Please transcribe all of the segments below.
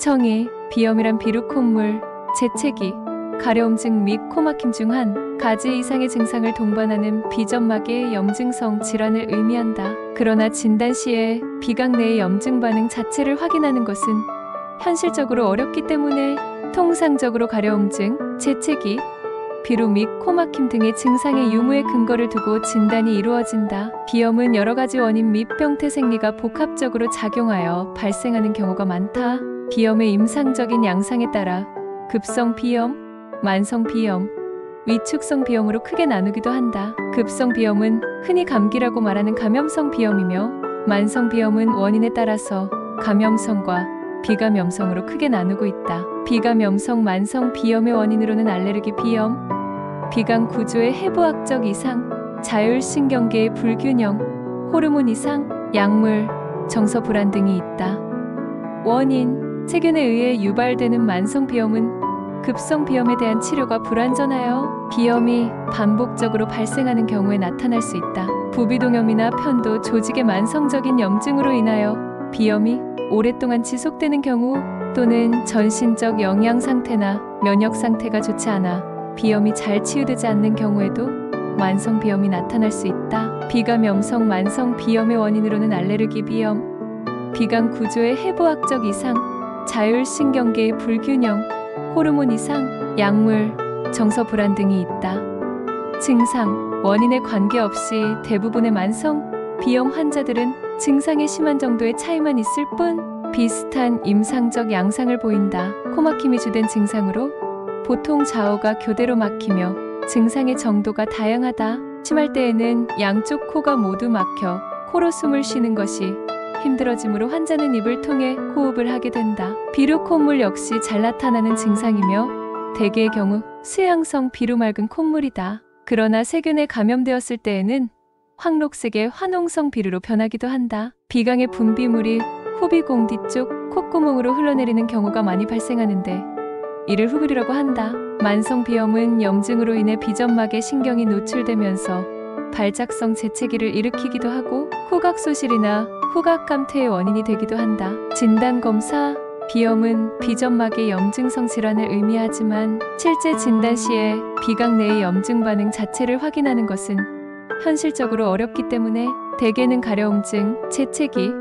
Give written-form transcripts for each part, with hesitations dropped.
정의, 비염이란 비루 콧물, 재채기, 가려움증 및 코막힘 중 한 가지 이상의 증상을 동반하는 비점막의 염증성 질환을 의미한다. 그러나 진단 시에 비강 내의 염증 반응 자체를 확인하는 것은 현실적으로 어렵기 때문에 통상적으로 가려움증, 재채기, 비루 및 코막힘 등의 증상의 유무에 근거를 두고 진단이 이루어진다. 비염은 여러 가지 원인 및 병태 생리가 복합적으로 작용하여 발생하는 경우가 많다. 비염의 임상적인 양상에 따라 급성 비염, 만성 비염, 위축성 비염으로 크게 나누기도 한다. 급성 비염은 흔히 감기라고 말하는 감염성 비염이며, 만성 비염은 원인에 따라서 감염성과 비감염성으로 크게 나누고 있다. 비감염성 만성 비염의 원인으로는 알레르기 비염, 비강 구조의 해부학적 이상, 자율신경계의 불균형, 호르몬 이상, 약물, 정서 불안 등이 있다. 원인, 세균에 의해 유발되는 만성 비염은 급성 비염에 대한 치료가 불완전하여 비염이 반복적으로 발생하는 경우에 나타날 수 있다. 부비동염이나 편도, 조직의 만성적인 염증으로 인하여 비염이 오랫동안 지속되는 경우, 또는 전신적 영양 상태나 면역 상태가 좋지 않아 비염이 잘 치유되지 않는 경우에도 만성 비염이 나타날 수 있다. 비감염성 만성 비염의 원인으로는 알레르기 비염, 비강 구조의 해부학적 이상, 자율신경계의 불균형, 호르몬 이상, 약물, 정서 불안 등이 있다. 증상, 원인에 관계없이 대부분의 만성 비염 환자들은 증상의 심한 정도의 차이만 있을 뿐 비슷한 임상적 양상을 보인다. 코막힘이 주된 증상으로 보통 좌우가 교대로 막히며 증상의 정도가 다양하다. 심할 때에는 양쪽 코가 모두 막혀 코로 숨을 쉬는 것이 힘들어지므로 환자는 입을 통해 호흡을 하게 된다. 비루 콧물 역시 잘 나타나는 증상이며 대개의 경우 수양성 비루 맑은 콧물이다. 그러나 세균에 감염되었을 때에는 황록색의 화농성 비루로 변하기도 한다. 비강의 분비물이 후비공 뒤쪽 콧구멍으로 흘러내리는 경우가 많이 발생하는데 이를 후비루라고 한다. 만성 비염은 염증으로 인해 비점막의 신경이 노출되면서 발작성 재채기를 일으키기도 하고 후각소실이나 후각감퇴의 원인이 되기도 한다. 진단검사, 비염은 비점막의 염증성 질환을 의미하지만 실제 진단 시에 비강 내의 염증 반응 자체를 확인하는 것은 현실적으로 어렵기 때문에 대개는 가려움증, 재채기,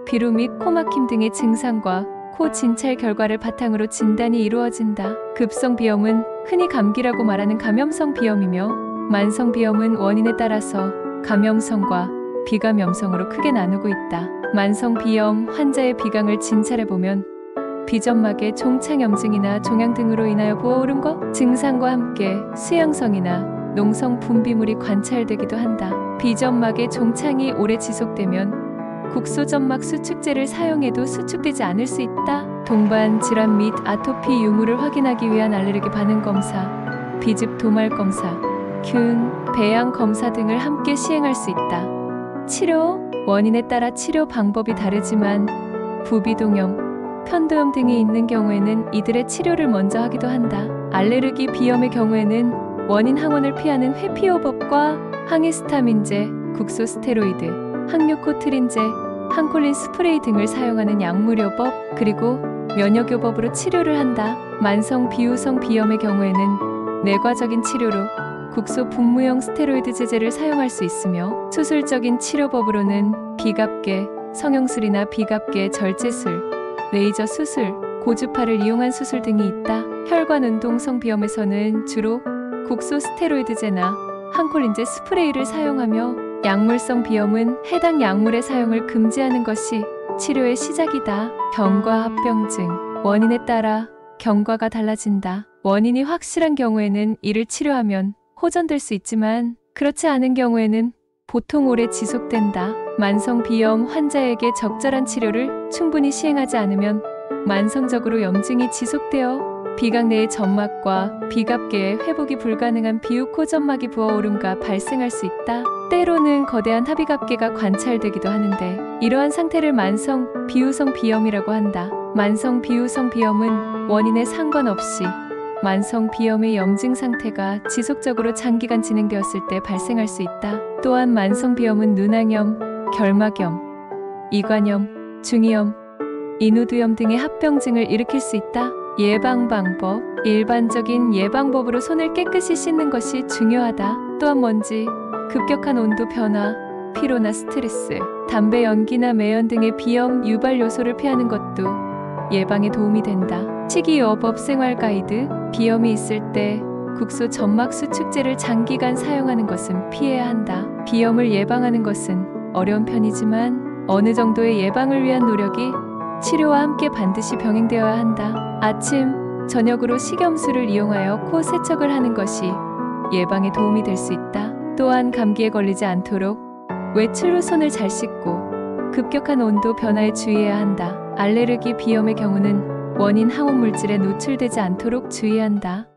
비루 및 코막힘 등의 증상과 코 진찰 결과를 바탕으로 진단이 이루어진다. 급성 비염은 흔히 감기라고 말하는 감염성 비염이며, 만성 비염은 원인에 따라서 감염성과 비감염성으로 크게 나누고 있다. 만성 비염 환자의 비강을 진찰해보면 비점막의 종창염증이나 종양 등으로 인하여 부어오른 것, 증상과 함께 수양성이나 농성 분비물이 관찰되기도 한다. 비점막의 종창이 오래 지속되면 국소점막 수축제를 사용해도 수축되지 않을 수 있다. 동반 질환 및 아토피 유무를 확인하기 위한 알레르기 반응 검사, 비즙 도말 검사, 균, 배양 검사 등을 함께 시행할 수 있다. 치료, 원인에 따라 치료 방법이 다르지만 부비동염, 편도염 등이 있는 경우에는 이들의 치료를 먼저 하기도 한다. 알레르기 비염의 경우에는 원인 항원을 피하는 회피요법과 항히스타민제, 국소스테로이드, 항뇨코트린제, 항콜린 스프레이 등을 사용하는 약물요법, 그리고 면역요법으로 치료를 한다. 만성 비우성 비염의 경우에는 뇌과적인 치료로 국소 분무형 스테로이드 제제를 사용할 수 있으며, 수술적인 치료법으로는 비갑계, 성형술이나 비갑계 절제술, 레이저 수술, 고주파를 이용한 수술 등이 있다. 혈관운동성 비염에서는 주로 국소 스테로이드제나 항콜린제 스프레이를 사용하며, 약물성 비염은 해당 약물의 사용을 금지하는 것이 치료의 시작이다. 경과 합병증, 원인에 따라 경과가 달라진다. 원인이 확실한 경우에는 이를 치료하면 호전될 수 있지만 그렇지 않은 경우에는 보통 오래 지속된다. 만성 비염 환자에게 적절한 치료를 충분히 시행하지 않으면 만성적으로 염증이 지속되어 비강 내의 점막과 비갑계의 회복이 불가능한 비우코점막이 부어오름과 발생할 수 있다. 때로는 거대한 합의갑계가 관찰되기도 하는데 이러한 상태를 만성 비우성 비염이라고 한다. 만성 비우성 비염은 원인에 상관없이 만성 비염의 염증 상태가 지속적으로 장기간 진행되었을 때 발생할 수 있다. 또한 만성 비염은 눈항염, 결막염, 이관염, 중이염, 인후두염 등의 합병증을 일으킬 수 있다. 예방 방법. 일반적인 예방법으로 손을 깨끗이 씻는 것이 중요하다. 또한 먼지, 급격한 온도 변화, 피로나 스트레스, 담배 연기나 매연 등의 비염 유발 요소를 피하는 것도 예방에 도움이 된다. 식이요법 생활 가이드. 비염이 있을 때 국소 점막 수축제를 장기간 사용하는 것은 피해야 한다. 비염을 예방하는 것은 어려운 편이지만 어느 정도의 예방을 위한 노력이 치료와 함께 반드시 병행되어야 한다. 아침, 저녁으로 식염수를 이용하여 코 세척을 하는 것이 예방에 도움이 될 수 있다. 또한 감기에 걸리지 않도록 외출 후 손을 잘 씻고 급격한 온도 변화에 주의해야 한다. 알레르기 비염의 경우는 원인 항원 물질에 노출되지 않도록 주의한다.